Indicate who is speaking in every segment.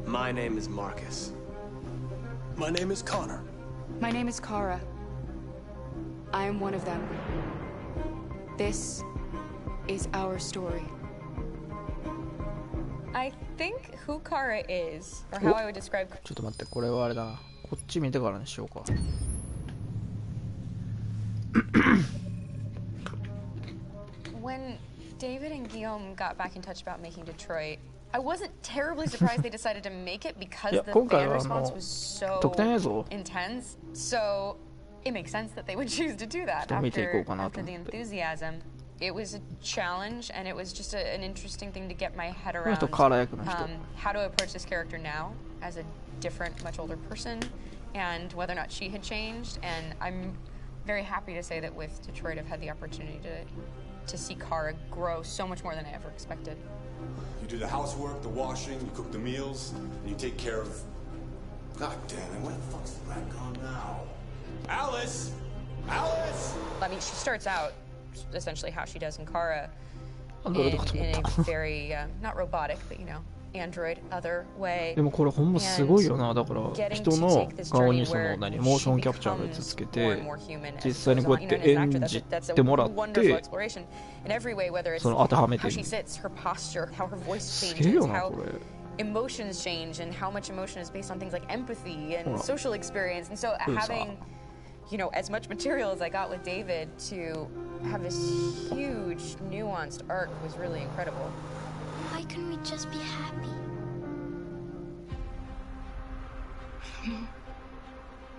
Speaker 1: My name is Marcus.
Speaker 2: My name is Connor.
Speaker 3: My name is Kara. I am one of them. This is our story.
Speaker 4: I think who Kara is, or how I would describe.
Speaker 5: ちょっと待って、これはあれだな。こっち見てからにしようか。
Speaker 4: When David and Guillaume got back in touch about making Detroit, I wasn't terribly surprised they decided to make it because the fan response was so intense. So it makes sense that they would choose to do that after the enthusiasm. It was a challenge, and it was just an interesting thing to get my head around how to approach this character now as a different, much older person, and whether or not she had changed. And I'm very happy to say that with Detroit, I've had the opportunity to see Kara grow so much more than I ever expected.
Speaker 2: You do the housework, the washing, you cook the meals, and you take care of... God damn it, where the fuck's the rat gone now? Alice! Alice!
Speaker 4: I mean, she starts out essentially how she does in Kara, in a very, not robotic, but you know, android other way.
Speaker 5: でもこれほんますごいよな。だから人の顔にその何モーションキャプチャーのやつつけて実際にこうやって演じてもらってその当てはめてる。すげえよなこれ。
Speaker 4: Emotions change and how much emotion is based on things like empathy and social experience, and so having, you know, as much material as I got with David to have this huge nuanced arc was really incredible.
Speaker 6: Why couldn't we just be happy?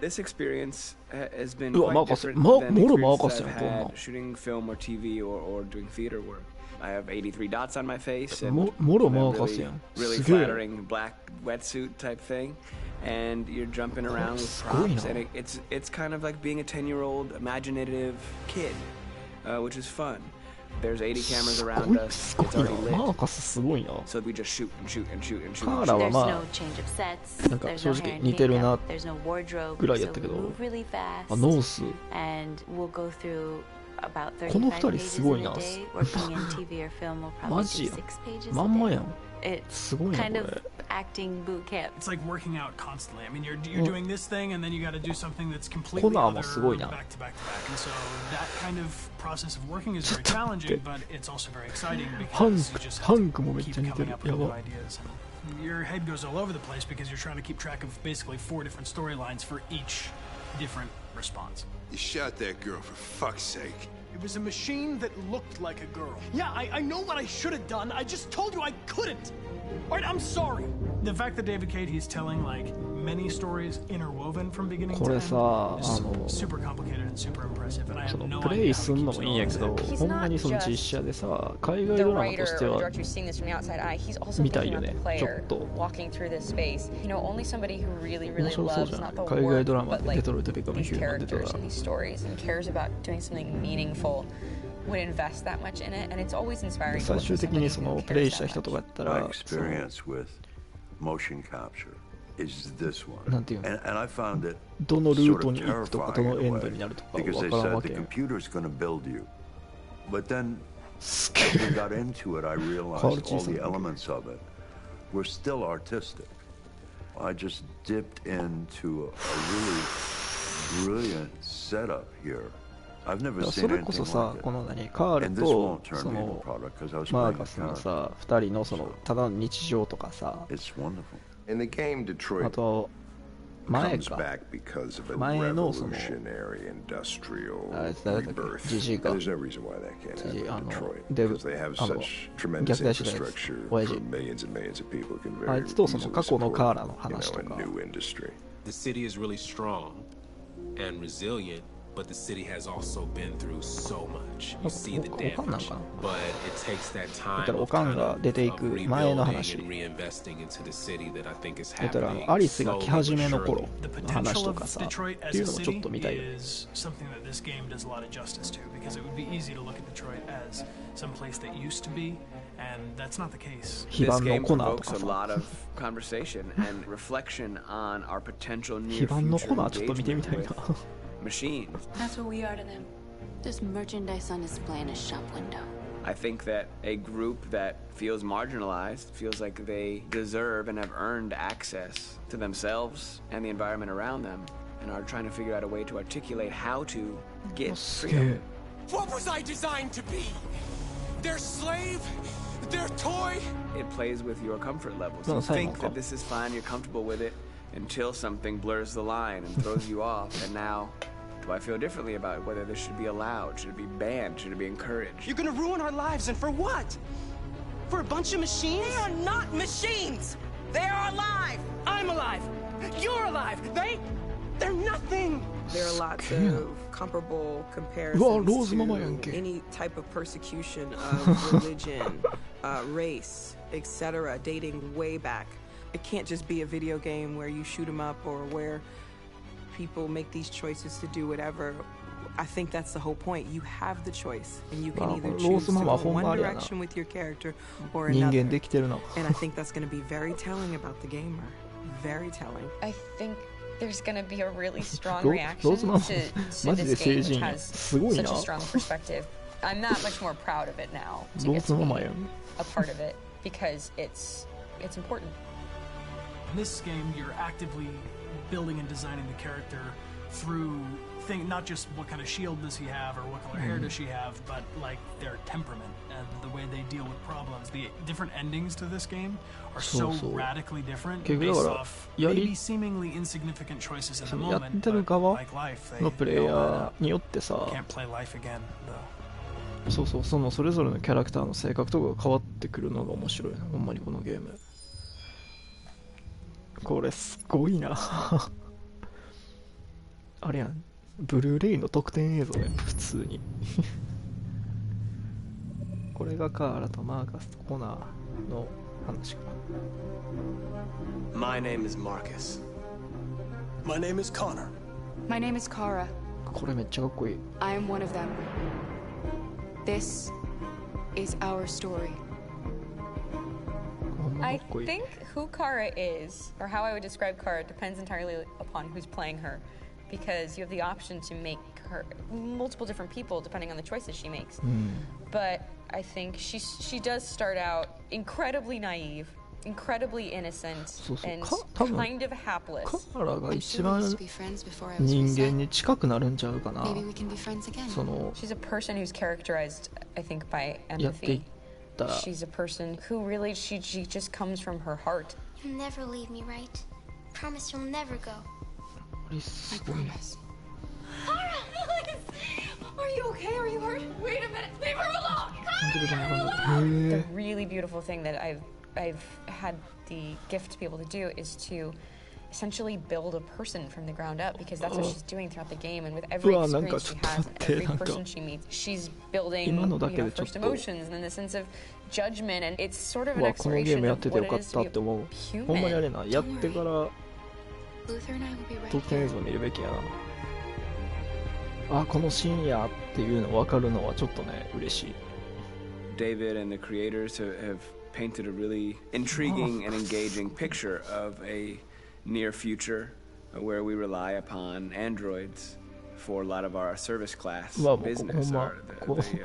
Speaker 1: This experience has been quite different than the experiences I've had shooting film or TV or doing theater work. I have 83 dots on my face and really flattering black wetsuit type thing, and you're jumping around with props, and it's kind of like being a 10-year-old imaginative kid, which is fun. There's 80 cameras around us. It's already lit. So we just shoot and shoot and shoot and shoot.
Speaker 5: There's no change of sets. There's no hair and makeup. There's no wardrobe. So we move really fast. And we'll go through about 35 pages in a day. Working in TV or film will probably do 6 pages a day. It's kind of acting boot camp.
Speaker 7: It's like working out constantly. I mean, you're doing this thing, and then you got to do something that's completely other back to back to back. And so that kind of process of working is very challenging, but it's also very exciting because you just have to keep coming up with new ideas. And your head goes all over the place because you're trying to keep track of basically 4 different storylines for each different response.
Speaker 2: You shot that girl, for fuck's sake.
Speaker 7: It was a machine that looked like a girl. Yeah, I know what I should have done. I just told you I couldn't. All right, I'm sorry. The fact that David Cage, he's telling like many stories interwoven from beginning to end is super complicated and super impressive. And I have no idea how he keeps it all together.
Speaker 5: ほんまにその実写でさ、海外ドラマとしては見たいよね。ちょっと面白そうじゃない。海外ドラマでデトロイト・ビカム・ヒューマン出てたら。
Speaker 4: would invest that much in it, and it's always inspiring.
Speaker 5: 最終的にそのプレイした人とかやったら、
Speaker 8: My experience with motion capture is this one.
Speaker 5: なんていうの？
Speaker 8: And I found it
Speaker 5: どのルートに行くとか、どのエンドになるとか分からんわけやん。
Speaker 8: Because they said the computer's going to build you. But then as we got into it, I realized all the elements of it were still artistic. I just dipped into a really brilliant setup here.
Speaker 5: それこそさ、この何カールとそのマーカスのさ、2人のそのただの日常とかさ、あと前か前のそのあれ誰だっけ、ジジイか、ジジイデブ逆転したやつ、親父、あいつとその過去のカーラの話とか。
Speaker 9: The city is really strong and resilient. But the city has also been through so much. actually you see the damage. But it takes that time
Speaker 1: だからおかんが出ていく前の話。
Speaker 9: reinvesting into the city that I think is
Speaker 1: だから
Speaker 9: happening.
Speaker 1: アリスが来始めの頃
Speaker 7: The
Speaker 1: の話
Speaker 7: potential
Speaker 1: と
Speaker 7: of
Speaker 1: かさ、っ
Speaker 7: Detroit
Speaker 1: て
Speaker 7: as
Speaker 1: い
Speaker 7: a
Speaker 1: うのもちょっ
Speaker 7: city
Speaker 1: と見たいよ。
Speaker 7: is something that this game does a lot of justice to, because it would be easy to look at Detroit as some place that used to be, and that's not the case.
Speaker 1: 非
Speaker 2: This
Speaker 1: 番の
Speaker 2: game
Speaker 1: コナーと
Speaker 2: provokes
Speaker 1: か
Speaker 2: a
Speaker 1: さ、
Speaker 2: lot of conversation and reflection on our potential
Speaker 1: 非
Speaker 2: near
Speaker 1: 番の
Speaker 2: future
Speaker 1: コナーちょっと見てみ
Speaker 2: engagement
Speaker 1: たいな。
Speaker 2: with machines.
Speaker 3: That's what we are to them. There's merchandise on display in a shop window.
Speaker 2: I think that a group that feels marginalized, feels like they deserve and have earned access to themselves and the environment around them, and are trying to figure out a way to articulate how to get
Speaker 1: すげ
Speaker 2: freedom.
Speaker 1: え。
Speaker 10: What was I designed to be? Their slave? Their toy?
Speaker 2: It plays with your comfort levels.
Speaker 1: No,
Speaker 2: You
Speaker 1: Simon,
Speaker 2: think
Speaker 1: come.
Speaker 2: that this is fine, you're comfortable with it, until something blurs the line and throws you off, and now do I feel differently about whether this should be allowed, should it be banned, should it be encouraged?
Speaker 10: You're gonna ruin our lives, and for what? For a bunch of machines?
Speaker 11: They are not machines! They are alive!
Speaker 10: I'm alive! You're alive! They're nothing!
Speaker 11: There are lots of comparable comparisons
Speaker 1: Rose Mama
Speaker 11: to
Speaker 1: Yankee.
Speaker 11: any type of persecution of religion, race, etc., dating way back. It can't just be a video game where you shoot 'em up or where people make these choices to do whatever. I think that's the whole point. You have the choice, and you can either choose to go one direction with your character or
Speaker 1: 人
Speaker 11: another.
Speaker 1: 間できてるな。
Speaker 11: And I think that's going to be very telling about the gamer. Very telling.
Speaker 4: I think there's going to be a really strong
Speaker 1: ロ
Speaker 4: reaction
Speaker 1: ーズマン
Speaker 4: to
Speaker 1: マジで
Speaker 4: this game,
Speaker 1: 成
Speaker 4: which
Speaker 1: 人や。
Speaker 4: has
Speaker 1: すごい
Speaker 4: such
Speaker 1: な。
Speaker 4: a strong perspective. I'm that much more proud of it now to
Speaker 1: ロー
Speaker 4: get
Speaker 1: ズ
Speaker 4: to
Speaker 1: マ
Speaker 4: be
Speaker 1: マやん。
Speaker 4: a part of it, because it's important.
Speaker 7: In this game, you're actively building and designing the character through not just what kind of shield does he have or what color hair does she have, but like their temperament and the way they deal with problems. The different endings to this game are so radically different based off maybe seemingly insignificant choices in the
Speaker 1: やっ
Speaker 7: moment,
Speaker 1: てる
Speaker 7: but
Speaker 1: 側
Speaker 7: like life, they
Speaker 1: のプレイヤ
Speaker 7: all
Speaker 1: ーによってさ、
Speaker 7: can't play life again, though.
Speaker 1: そうそう、そのそれぞれのキャラクターの性格とかが変わってくるのが面白いな、ほんまにこのゲーム。これすごいな。あれやん、ブルーレイの特典映像やん、普通に。これがカーラとマーカスとコナーの話か。
Speaker 10: My name is Marcus. My name is Connor.
Speaker 3: My name is Kara.
Speaker 1: これめっちゃかっこいい。
Speaker 3: I am one of them. This is our story.
Speaker 1: ほんまか
Speaker 4: I
Speaker 1: っこいい。
Speaker 4: think who Kara is, or how I would describe Kara, depends entirely upon who's playing her, because you have the option to make her multiple different people depending on the choices she makes. But I think she does start out incredibly naive, incredibly innocent,
Speaker 1: そうそう、
Speaker 4: and
Speaker 1: 多分
Speaker 4: kind of hapless.
Speaker 1: カーラが
Speaker 3: I'm
Speaker 1: 一
Speaker 3: sure we
Speaker 1: 番
Speaker 3: used to be friends before I was
Speaker 1: 人間
Speaker 3: reset.
Speaker 1: に近くなるんちゃうかな。
Speaker 3: Maybe we can be friends again.
Speaker 1: その
Speaker 4: She's a person who's characterized, I think, by
Speaker 1: やっていっ
Speaker 4: empathy.
Speaker 1: たら、
Speaker 4: She's a person who really, she just comes from her heart.
Speaker 6: You'll never leave me, right? Promise you'll never go.
Speaker 1: これすごいな。
Speaker 3: Are you okay? Are you hurt? Wait a minute. Leave her alone.
Speaker 1: 感じるかな、感じる。へ
Speaker 4: The really beautiful thing that I've had the gift to be able to do is to essentially build a person from the ground up, because that's what she's doing throughout the game, and with every
Speaker 1: Uwa,なんか
Speaker 4: experience she has and every
Speaker 1: ちょっと待って、
Speaker 4: person she meets, she's building,
Speaker 1: 今のだけで
Speaker 4: first
Speaker 1: ちょっと、
Speaker 4: emotions and then the sense of judgment, and it's sort of
Speaker 1: う
Speaker 4: an
Speaker 1: わ、このゲー
Speaker 4: exploration
Speaker 1: ムやっ
Speaker 4: of
Speaker 1: てて
Speaker 4: what
Speaker 1: よか
Speaker 4: it
Speaker 1: っ
Speaker 4: is
Speaker 1: た
Speaker 4: to
Speaker 1: って思う。
Speaker 4: be
Speaker 1: ほんまにあ
Speaker 4: human.
Speaker 1: れな、やってから
Speaker 3: Luther and I will be right
Speaker 1: 特典映
Speaker 3: here.
Speaker 1: 像見るべきやな。あ、このシーンやっていうの分かるのはちょっとね、嬉しい。
Speaker 2: David and the creators have painted a really intriguing and engaging picture of a near future where we rely upon androids for a lot of our service class
Speaker 1: まあ、もう
Speaker 2: business,
Speaker 1: ほんま
Speaker 2: our,
Speaker 1: こう
Speaker 2: the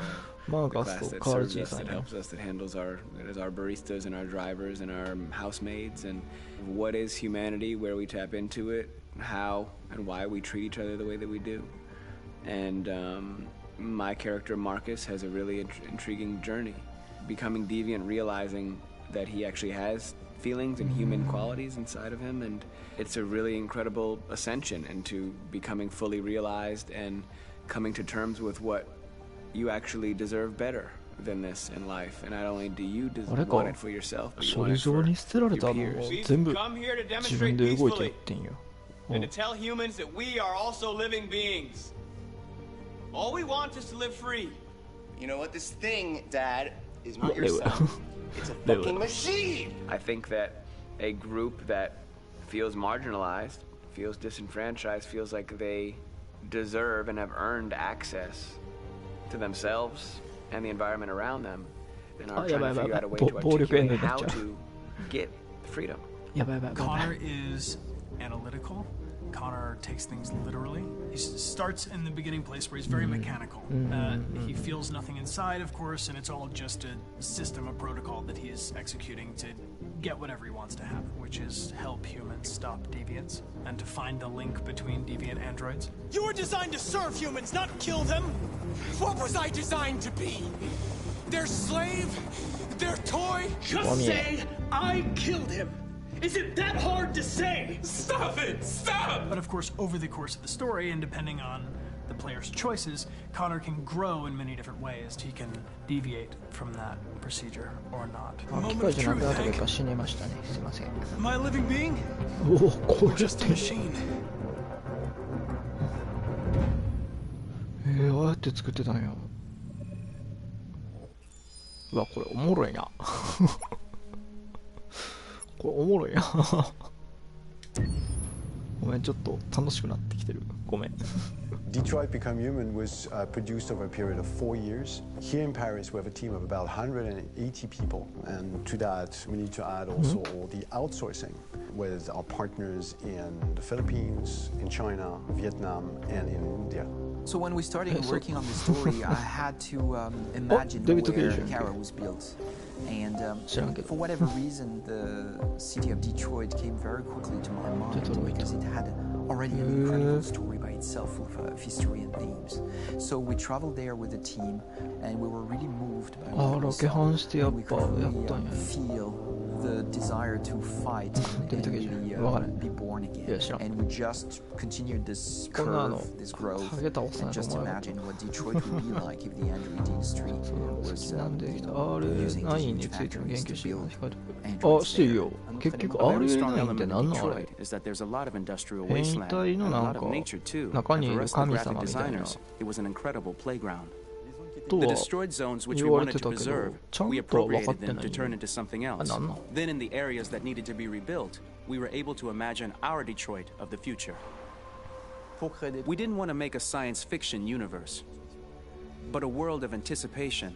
Speaker 1: マー
Speaker 2: the
Speaker 1: カ
Speaker 2: class
Speaker 1: スと
Speaker 2: that
Speaker 1: カール
Speaker 2: serves
Speaker 1: ジー
Speaker 2: us,
Speaker 1: さん
Speaker 2: that
Speaker 1: や。
Speaker 2: helps us, that handles that is our baristas and our drivers and our housemaids, and what is humanity, where we tap into it, how and why we treat each other the way that we do. And my character Marcus has a really intriguing journey, becoming deviant, realizing that he actually has feelings and human qualities inside of him, and it's a really incredible ascension into becoming fully realized and coming to terms with what you actually deserve better than this in life. And not only do you want it for yourself, but you
Speaker 1: 処
Speaker 2: want
Speaker 1: 理
Speaker 2: it for
Speaker 1: 場に捨てられ
Speaker 2: your
Speaker 1: たのを
Speaker 2: peers.
Speaker 1: 全部
Speaker 10: We've come here to
Speaker 1: 自分
Speaker 10: demonstrate
Speaker 1: で動いてやっ
Speaker 10: peacefully
Speaker 1: てんよ。
Speaker 10: and to tell humans that we are also living beings. All we want is to live free, You know what? This thing, Dad, is not your son. It's a fucking machine!
Speaker 2: I think that a group that feels marginalized, feels disenfranchised, feels like they deserve and have earned access to themselves and the environment around them, and are trying to figure out a way to articulate how to get freedom.
Speaker 7: Connor is analytical. Connor takes things literally. He starts in the beginning place where he's very mechanical. He feels nothing inside, of course, and it's all just a system, a protocol that he is executing to get whatever he wants to happen, which is help humans stop deviants and to find the link between deviant androids.
Speaker 10: You were designed to serve humans, not kill them! What was I designed to be? Their slave? Their toy?
Speaker 12: Just say, I killed him! Is it that hard to say?
Speaker 10: Stop it! Stop!
Speaker 7: But of course, over the course of the story, and depending on the player's choices, Connor can grow in many different ways. He can deviate from that procedure or not.
Speaker 12: Moment of truth, Hank. Am I a living being? Or just a machine?
Speaker 1: ああやって作ってたんや。うわ、これおもろいな。これおもろいな。ごめん、ちょっと楽しくなってきてる。ごめん。
Speaker 13: Detroit Become Human was produced over a period of 4 years. Here in Paris, we have a team of about 180 people, and to that, we need to add also all the outsourcing with our partners in the Philippines, in China, Vietnam, and in India.
Speaker 14: So when we started working on the story, I had to imagine where Kara was built. And for whatever reason, the city of Detroit came very quickly to my mind because it had already an incredible story by itself of history and themes. So we traveled there with the team, and we were really moved by what we saw. And we could really feel the desire to fight and really be born again. And we just continued this curve, this growth, and just imagine what Detroit would be like if the android industry was using these factories to build androids there.
Speaker 9: A very strong element of Detroit is that there's a lot of industrial wasteland and a lot of nature too. And for us, the graphic designers, it was an incredible playground. The destroyed zones which we wanted to preserve, we appropriated them to turn into something else. Then in the areas that needed to be rebuilt, we were able to imagine our Detroit of the future. We didn't want to make a science fiction universe, but a world of anticipation.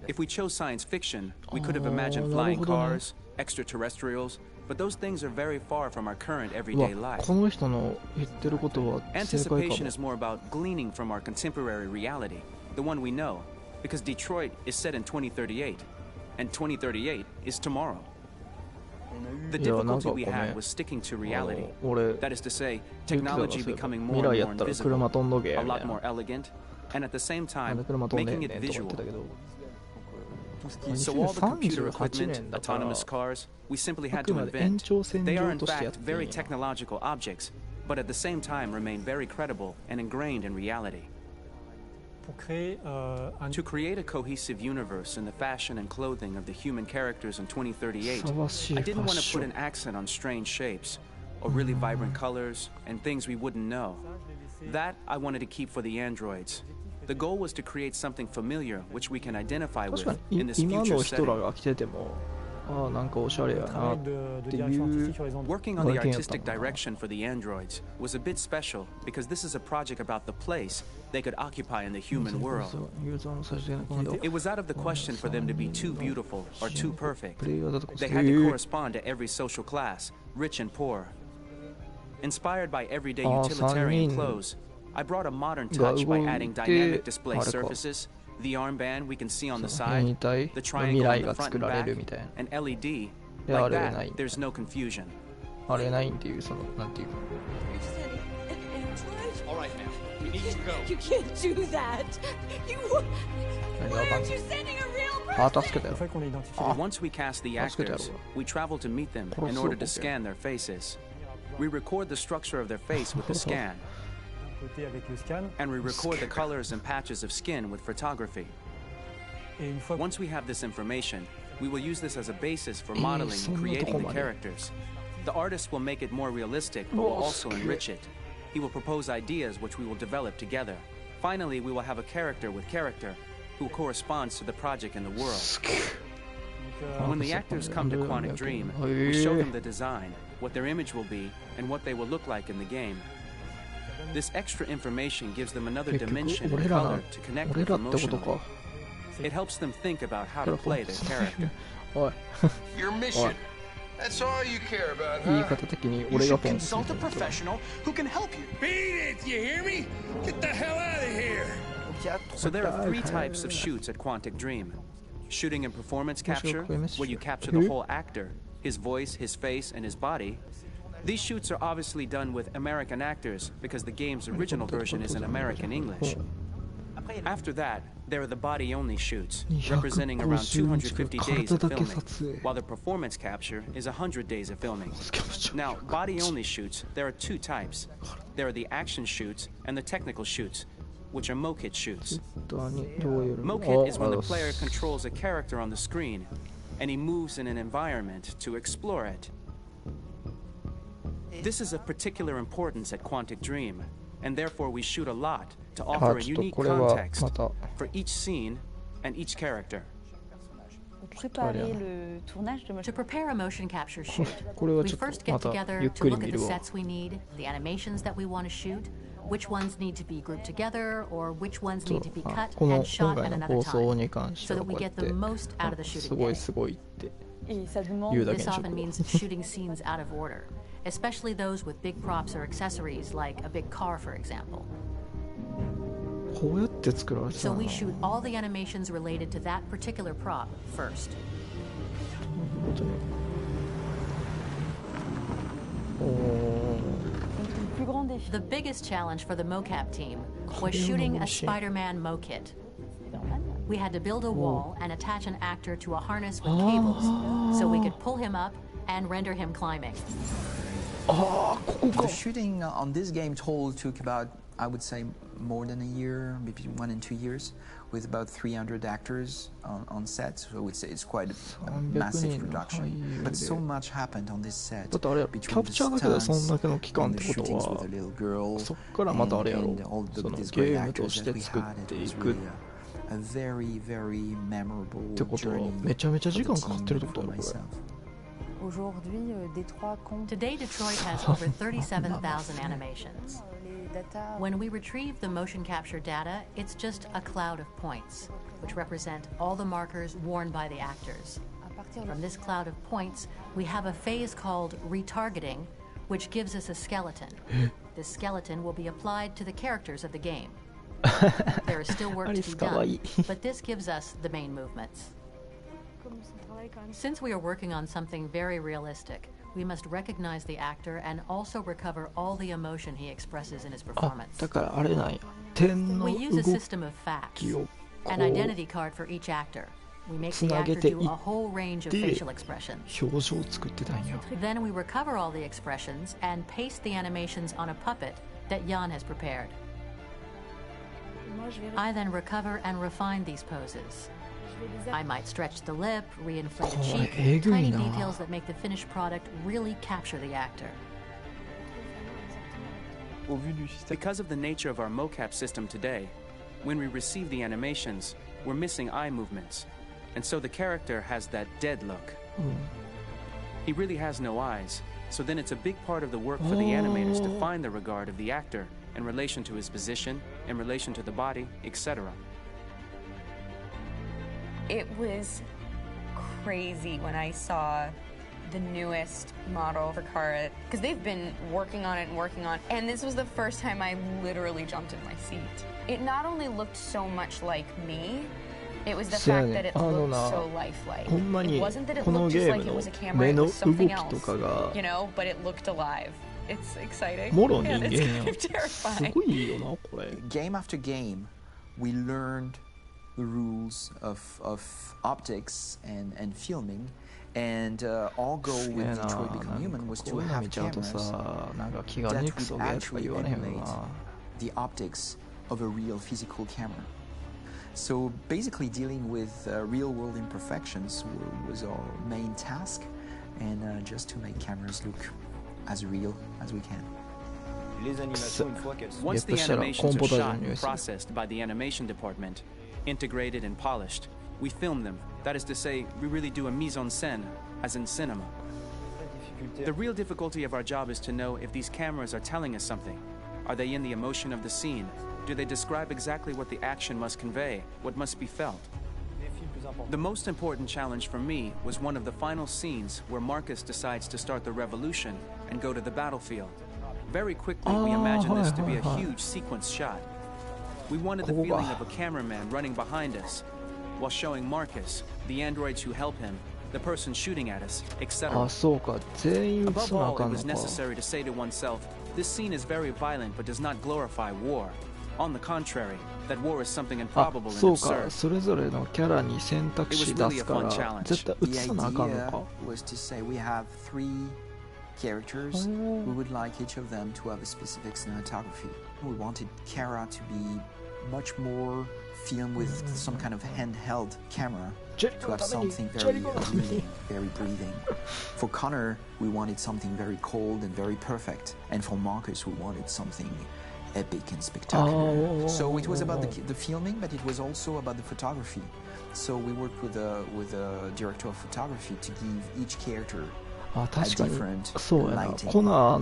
Speaker 9: If we chose science fiction, we could have imagined flying cars, extraterrestrials, but those things are very far from our current everyday life. Anticipation is more about gleaning from our contemporary reality, the one we know, because Detroit is set in 2038, and 2038 is tomorrow. The difficulty we had was sticking to reality. That is to say, technology becoming more and more invisible, a lot more elegant, and at the same time, making it visual. So all the computer equipment, autonomous cars, we simply had to invent. They are in fact very technological objects, but at the same time remain very credible and ingrained in reality. To create a cohesive universe in the fashion and clothing of the human characters in 2038, I didn't want to put an accent on strange shapes, or really vibrant colors, and things we wouldn't know. That I wanted to keep for the androids. The goal was to create something familiar which we can identify with in this future setting. Working on the artistic direction for the androids was a bit special because this is a project about the place they could occupy in the human world. It was out of the question for them to be too beautiful or too perfect. They had to correspond to every social class, rich and poor. Inspired by everyday utilitarian clothes, I brought a modern touch by adding dynamic display surfaces, the armband we can see on the side, the triangle on the front and back, and LED. Like that, there's no confusion.
Speaker 10: All right, now, we need to go.
Speaker 15: You can't do that. Why aren't you sending a real person?
Speaker 9: Once we cast the actors, we travel to meet them in order to scan their faces. We record the structure of their face with the scan. And we record the colors and patches of skin with photography. Once we have this information, we will use this as a basis for modeling and creating the characters. The artist will make it more realistic, but will also enrich it. He will propose ideas which we will develop together. Finally, we will have a character with character, who corresponds to the project in the world. When the actors come to Quantic Dream, we show them the design, what their image will be, and what they will look like in the game. This extra information gives them another dimension and color to connect with emotionally. It helps them think about how to play their character.
Speaker 10: Your mission. That's all you care about, huh? You should consult a professional who can help you. Beat it, you hear me? Get the hell out of here.
Speaker 9: So there are 3 types of shoots at Quantic Dream. Shooting and performance capture, where you capture the whole actor, his voice, his face, and his body. These shoots are obviously done with American actors because the game's original version is in American English. After that, there are the body-only shoots, representing around 250 days of filming, while the performance capture is 100 days of filming. Now, body-only shoots, there are 2 types. There are the action shoots and the technical shoots, which are mokit shoots. Mokit is when the player controls a character on the screen, and he moves in an environment to explore it. This is of particular importance at Quantic Dream, and therefore we shoot a lot to offer a unique context for each scene and each character.
Speaker 5: To prepare a motion capture shoot, we first get together to look at the sets we need, the animations that we want to shoot, which ones need to be grouped together, or which ones need to be cut and shot at another time, so that we get the most out of the shooting day. This often means shooting scenes out of order, especially those with big props or accessories, like a big car, for example. So we shoot all the animations related to that particular prop first. The biggest challenge for the mocap team was shooting a Spider-Man mokit. We had to build a wall and attach an actor to a harness with cables so we could pull him up and render him climbing.
Speaker 14: The shooting on this game took about, I would say, more than a year, maybe 1 and 2 years, with about 300 actors on set. So it's quite a massive production. But so much happened on this set between the stunts and the shootings with the little girl and all these great actors that we had. It was really a very, very memorable journey for myself.
Speaker 5: Today, Detroit has over 37,000 animations. When we retrieve the motion capture data, it's just a cloud of points, which represent all the markers worn by the actors. From this cloud of points, we have a phase called retargeting, which gives us a skeleton. This skeleton will be applied to the characters of the game. There is still work to be done, but this gives us the main movements. Since we are working on something very realistic, we must recognize the actor and also recover all the emotion he expresses in his performance. We use a system of facts, an identity card for each actor. We make the actor do a whole range of facial expressions. Then we recover all the expressions and paste the animations on a puppet that Jan has prepared. I then recover and refine these poses. I might stretch the lip, reinflate a cheek, tiny details that make the finished product really capture the actor.
Speaker 9: Because of the nature of our mocap system today, when we receive the animations, we're missing eye movements, and so the character has that dead look. He really has no eyes, so then it's a big part of the work for the animators to find the regard of the actor in relation to his position, in relation to the body, etc.
Speaker 4: It was crazy when I saw the newest model for Kara, because they've been working on it, and this was the first time I literally jumped in my seat. It not only looked so much like me, it was the fact that it looked so lifelike. It wasn't that it looked just like it was a camera, it was something else, you know, but it looked alive. It's exciting. Yeah, it's kind of terrifying.
Speaker 14: Game after game, we learned the rules of optics and filming, and our goal with Detroit Become Human was to have cameras that would actually emulate the optics of a real physical camera. So basically dealing with real-world imperfections was our main task, and just to make cameras look as real as we can.
Speaker 9: Once the animations are shot and processed by the animation department, integrated and polished. We film them. That is to say, we really do a mise en scène, as in cinema. The real difficulty of our job is to know if these cameras are telling us something. Are they in the emotion of the scene? Do they describe exactly what the action must convey, what must be felt? The most important challenge for me was one of the final scenes where Marcus decides to start the revolution and go to the battlefield. Very quickly, we imagined this to be a huge sequence shot. We wanted the feeling of a cameraman running behind us, while showing Marcus, the androids who help him, the person shooting at us, etc. Above all, it was necessary to say to oneself, this scene is very violent but does not glorify war. On the contrary, that war is something improbable and absurd. It was really a fun challenge.
Speaker 14: The idea was to say we have 3 characters. We would like each of them to have a specific cinematography. We wanted Kara to be much more filmed with some kind of handheld camera, to have something very living, very breathing. For Connor, we wanted something very cold and very perfect. And for Marcus, we wanted something epic and spectacular. So it was about the filming, but it was also about the photography. So we worked with a director of photography to give each character a different lighting,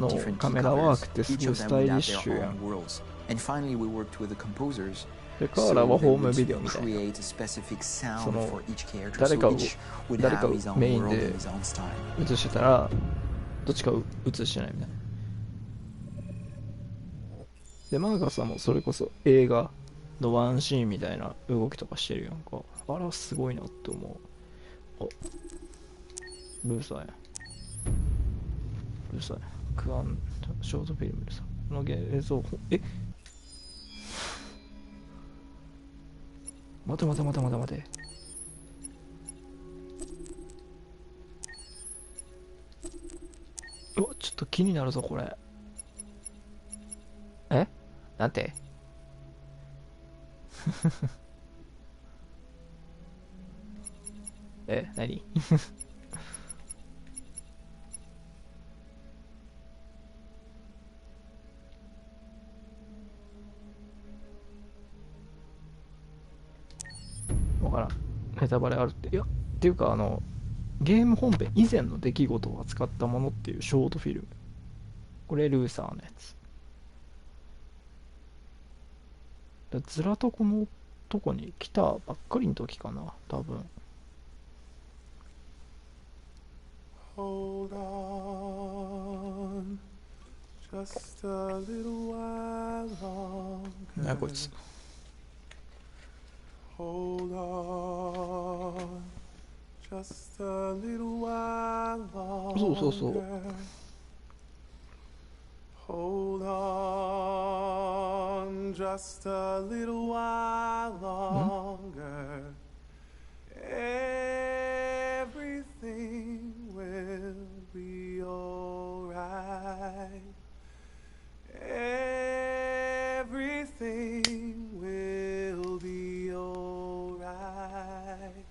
Speaker 14: different key colors. Each of them would have their own worlds. And finally, we worked with the composers.
Speaker 12: でカーラはホームビデオみたいな、
Speaker 14: その
Speaker 12: 誰かをメインで映してたらどっちかを映してないみたいな。でマーカスはもうそれこそ映画のワンシーンみたいな動きとかしてるやんか。あらすごいなって思う。おルーサーやルーサーやクアンショートフィルムでさこの映像待て。うわ、ちょっと気になるぞ、これ。なんて何わからん。ネタバレあるって。いや、っていうかゲーム本編以前の出来事を扱ったものっていうショートフィルム。これルーサーのやつ。ずらとこのとこに来たばっかりの時かな、多分。Hold on, just a little while longer. なこいつ。Hold on, just a little while longer. そう。Hold on, just a little while longer. Everything will be alright. Everything will be alright.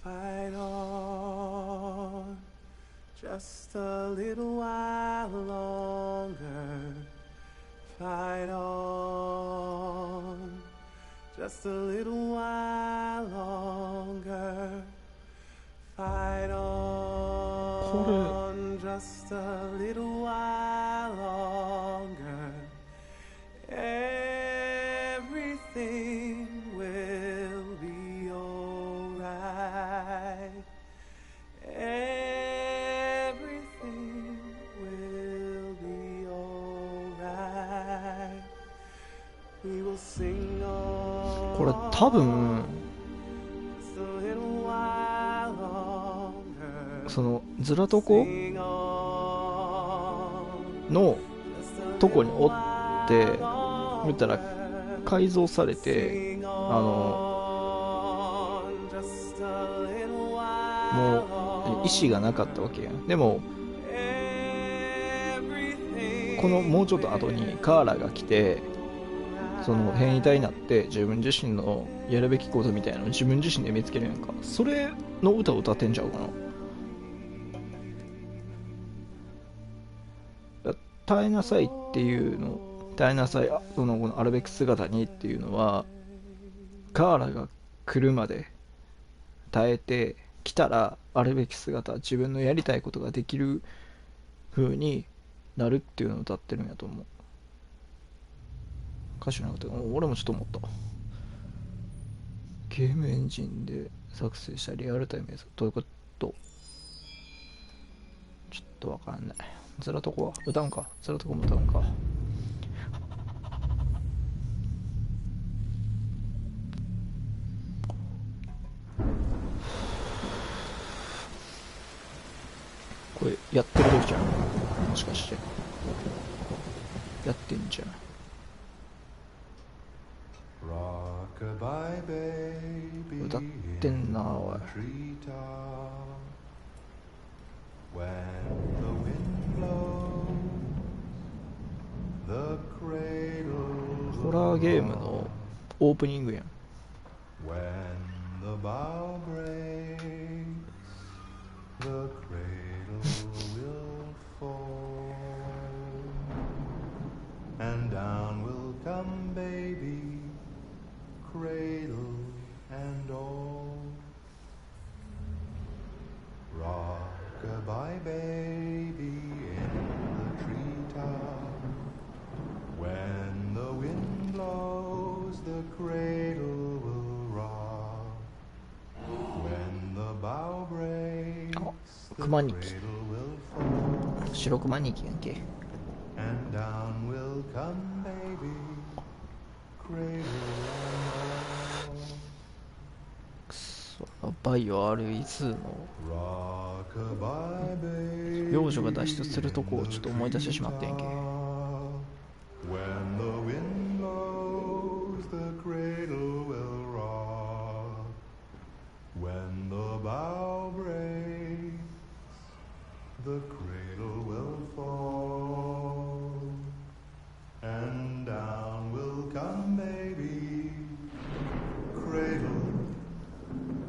Speaker 12: Fight on. Just a little while longer. Fight on. Just a little while longer. Fight on. Just a little while longer. Everything will be alright.これ多分そのズラトコのとこにおって見たら改造されてもう意志がなかったわけやん。でもこのもうちょっと後にカーラが来てその変異体になって自分自身のやるべきことみたいなのを自分自身で見つけるやんか。それの歌を歌ってんちゃうかな。耐えなさいっていうの耐えなさいこのあるべき姿にっていうのはカーラが来るまで耐えて来たらあるべき姿、自分のやりたいことができる風になるっていうのを歌ってるんやと思う。歌詞なくて、俺もちょっと思った。ゲームエンジンで作成したリアルタイム映像、どういうこと？ちょっとわかんない。ずらとこは歌うんか、ずらとこも歌うんか。これやってる時じゃん、もしかしてやってんじゃん。歌ってんなおい。ホラーゲームのオープニングやん。
Speaker 16: And down will come baby, cradle and all. Rock-a-bye baby in the treetop. When the wind blows, the cradle will rock. When the bough breaks, the cradle will fall.
Speaker 12: 白熊人気やんけ。
Speaker 16: And down will come baby, cradle and all.
Speaker 12: くそ、バイオ RE2 の幼女が脱出するとこをちょっと思い出してしまってんけ。
Speaker 16: When the wind blows, the cradle will rock. When the bough breaks, the cradle will fall. And down will come baby, cradle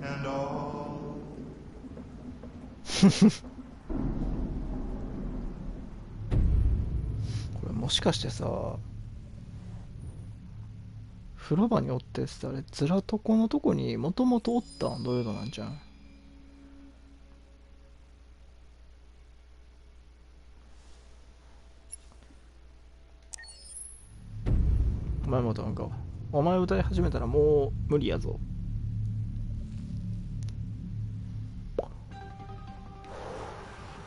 Speaker 16: and all.
Speaker 12: これもしかしてさ、風呂場におってさ、あれずらとこのとこにもともとおったんどういうのなんじゃん。お前もなんか、お前歌い始めたらもう無理やぞ。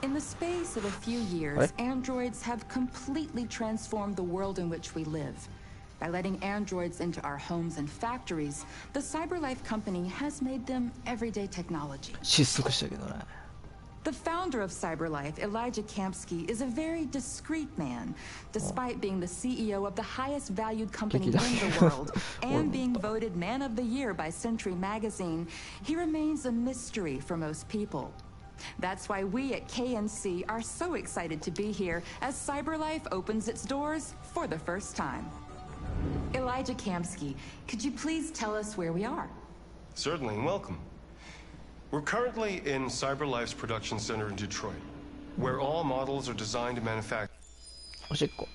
Speaker 17: In the space of a few years, androids have completely transformed the world in which we live. By letting androids into our homes and factories, the CyberLife company has made them everyday technology.
Speaker 12: 失速したけどね。
Speaker 17: The founder of CyberLife, Elijah Kamsky, is a very discreet man, despite being the CEO of the highest valued company in the world and being voted Man of the Year by Century Magazine. He remains a mystery for most people. That's why we at KNC are so excited to be here as CyberLife opens its doors for the first time. Elijah Kamsky, could you please tell us where we are?
Speaker 18: Certainly, and welcome. We're currently in CyberLife's production center in Detroit, where all models are designed and manufactured.
Speaker 12: おしっこ。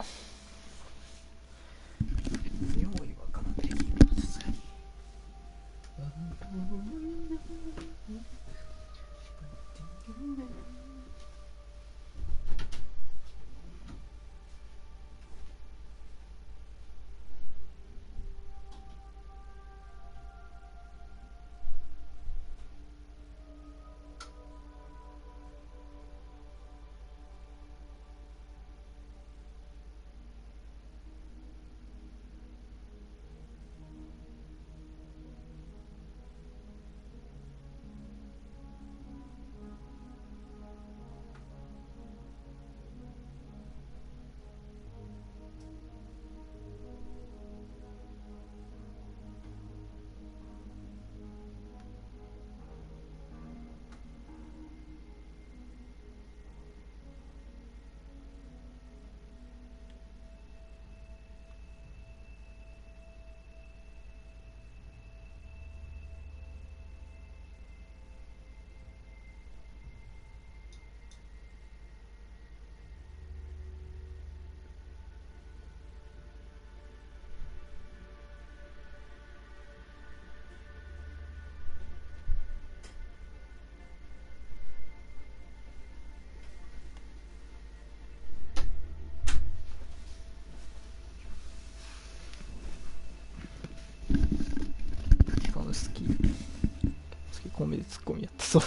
Speaker 12: コンビでツッコミやってそう。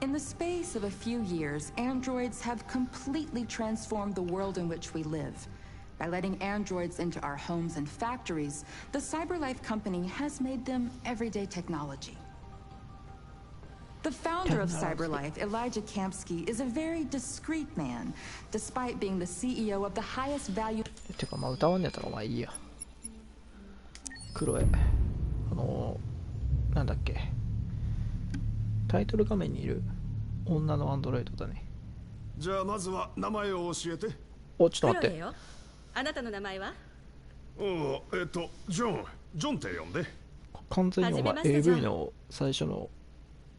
Speaker 17: In the space of a few years, androids have completely transformed the world in which we live. By letting androids into our homes and factories, the CyberLife company has made them everyday technology. The founder of CyberLife, Elijah Kamsky, is a very discreet man, despite being the CEO of the highest value.
Speaker 12: てかまあ歌わんねやったらまあいいや。クロエ。なんだっけ。タイトル画面にいる女のアンドロイドだね。
Speaker 19: じゃあまずは名前を教えて。
Speaker 12: お、ちょっと待って。
Speaker 15: あなたの名前は？
Speaker 19: ジョンって呼んで。
Speaker 12: 完全にお前 AV の最初の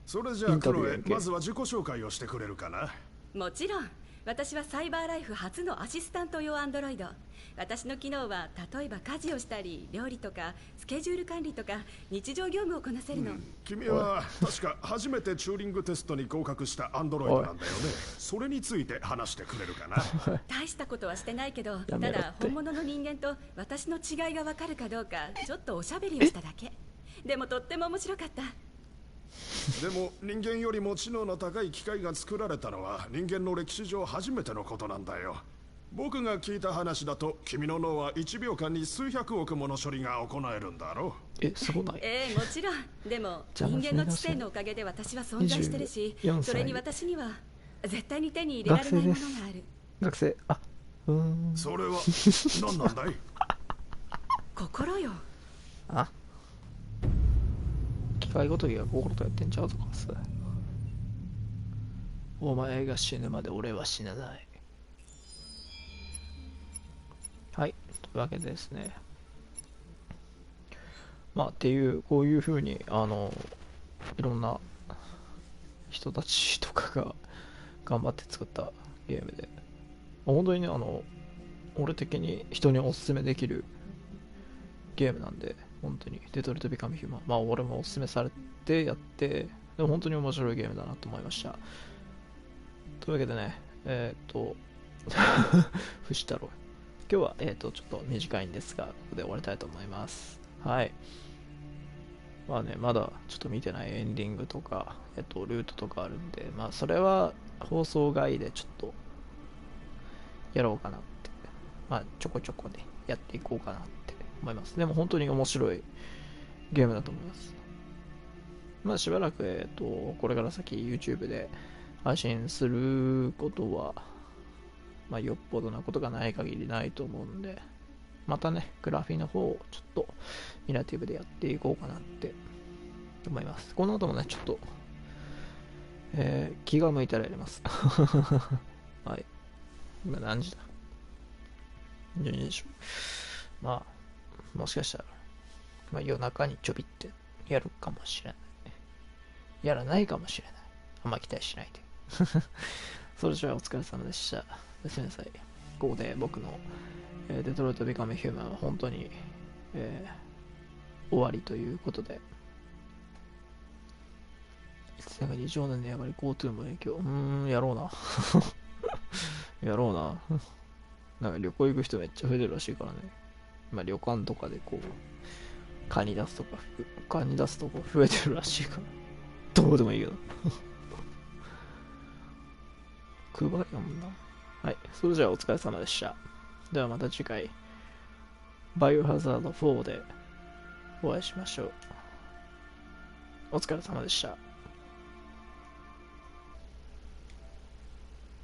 Speaker 19: それじゃあクロエ、まずは自己紹介をしてくれるかな。
Speaker 15: もちろん。私はサイバーライフ初のアシスタント用アンドロイド。私の機能は例えば家事をしたり料理とかスケジュール管理とか日常業務をこなせるの。
Speaker 19: 君は確か初めてチューリングテストに合格したアンドロイドなんだよね。それについて話してくれるかな。
Speaker 15: 大したことはしてないけど、ただ本物の人間と私の違いがわかるかどうかちょっとおしゃべりをしただけ。でもとっても面白かった。
Speaker 19: でも人間よりも知能の高い機械が作られたのは人間の歴史上初めてのことなんだよ。僕が聞いた話だと君の脳は1秒間に数百億もの処理が行えるんだろ
Speaker 12: う。そうない。
Speaker 15: もちろん。でも人間の知性のおかげで私は存在してるし、それに私には絶対に手に入れられないものがある。
Speaker 12: 学生。
Speaker 19: それは何なんだい？
Speaker 15: 心よ。
Speaker 12: あ、機械ごときが心とやってんちゃうとかさ。お前が死ぬまで俺は死なない。はい、というわけでですね。まあっていうこういう風にいろんな人たちとかが頑張って作ったゲームで、本当にね俺的に人におすすめできるゲームなんで、本当にデトロイト・ビカム・ヒューマン、まあ俺もおすすめされてやって、でも本当に面白いゲームだなと思いました。というわけでね、藤太郎、今日はちょっと短いんですが、ここで終わりたいと思います。はい。まあね、まだちょっと見てないエンディングとかルートとかあるんで、まあそれは放送外でちょっとやろうかなって、まあちょこちょこねやっていこうかなって思います。でも本当に面白いゲームだと思います。まあしばらくこれから先 YouTube で配信することはまあよっぽどなことがない限りないと思うんで、またねグラフィーの方をちょっとミラティブでやっていこうかなって思います。この後もねちょっと、気が向いたらやりますはい。今何時だ？12時でしょ。まあもしかしたら、まあ、夜中にちょびってやるかもしれない。やらないかもしれない。あんま期待しないでそれじゃあお疲れ様でした。おやすみなさい。ここで僕の、デトロイト・ビカム・ヒューマンは本当に、終わりということで、なんか異常な値上がり GoTo も影響。やろうなやろうななんか旅行行く人めっちゃ増えてるらしいからね。まあ旅館とかでこうカニ出すとか増えてるらしいからどうでもいいけど配りやもんな。はい、それじゃあお疲れ様でした。ではまた次回バイオハザード4でお会いしましょう。お疲れ様でした。